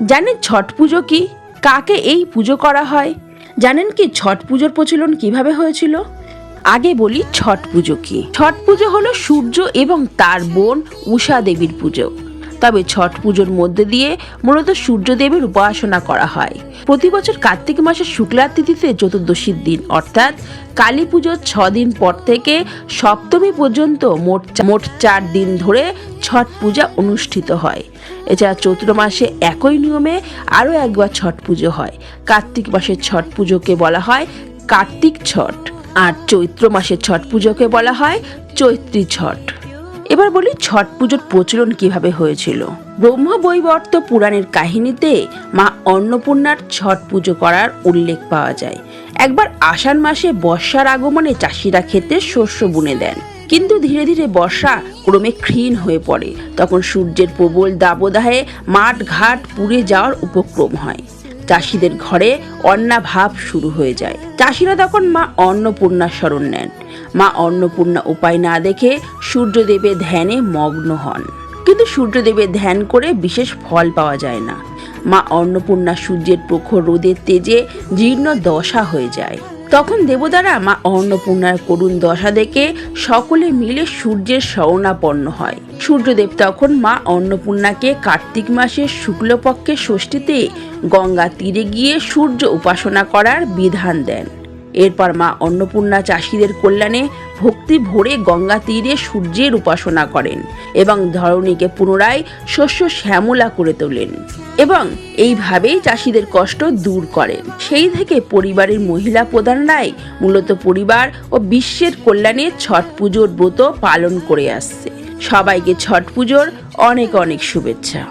জানেন ছট পুজো কি? কাকে এই পুজো করা হয়? জানেন কি ছট পুজোর প্রচলন কিভাবে হয়েছিল? আগে বলি ছট পুজো কি। ছট পুজো হলো সূর্য এবং তার বোন উষা দেবীর পুজো। তবে ছট পুজোর মধ্যে দিয়ে মূলত সূর্যদেবের উপাসনা করা হয়। প্রতি বছর কার্তিক মাসের শুক্লা তিথিতে চতুর্দশীর দিন অর্থাৎ কালী পুজোর 6 দিন পর থেকে সপ্তমী পর্যন্ত মোট 4 দিন ধরে ছট পূজা অনুষ্ঠিত হয়। এছাড়া চৈত্র মাসে একই নিয়মে আরও একবার ছট পুজো হয়। কার্তিক মাসের ছট পুজোকে বলা হয় কার্তিক ছট, আর চৈত্র মাসের ছট পুজোকে বলা হয় চৈত্রী ছট। এবার বলি ছট পুজোর প্রচলন কিভাবে হয়েছিল। ব্রহ্মবৈবর্ত পুরাণের কাহিনীতে মা অন্নপূর্ণার ছট পুজো করার উল্লেখ পাওয়া যায়। একবার আষাঢ় মাসে বর্ষার আগমনে চাষিরা ক্ষেতে শস্য বুনে দেন, কিন্তু ধীরে ধীরে বর্ষা ক্রমে ক্ষীণ হয়ে পড়ে। তখন সূর্যের প্রবল দাবদাহে মাঠ ঘাট পুড়ে যাওয়ার উপক্রম হয়। চাষিদের ঘরে অন্নাভাব শুরু হয়ে যায়। চাষিরা তখন মা অন্নপূর্ণার শরণ নেন। মা অন্নপূর্ণা উপায় না দেখে সূর্যদেবের ধ্যানে মগ্ন হন, কিন্তু সূর্যদেবের ধ্যান করে বিশেষ ফল পাওয়া যায় না। মা অন্নপূর্ণা সূর্যের প্রখর রোদের তেজে জীর্ণ দশা হয়ে যায়। তখন দেবতারা মা অন্নপূর্ণার করুণ দশা দেখে সকলে মিলে সূর্যের শরণাপন্ন হয়। সূর্যদেব তখন মা অন্নপূর্ণাকে কার্তিক মাসের শুক্লপক্ষের ষষ্ঠীতে গঙ্গা তীরে গিয়ে সূর্য উপাসনা করার বিধান দেন। এরপর মা অন্নপূর্ণা চাষিদের কল্যাণে ভক্তি ভরে গঙ্গা তীরে সূর্যের উপাসনা করেন এবং ধরণীকে পুনরায় শস্য শ্যামলা করে তোলেন এবং এইভাবেই চাষিদের কষ্ট দূর করেন। সেই থেকে পরিবারের মহিলা প্রধানরাই মূলত পরিবার ও বিশ্বের কল্যাণে ছট পুজোর ব্রত পালন করে আসছে। সবাইকে ছট পুজোর অনেক অনেক শুভেচ্ছা।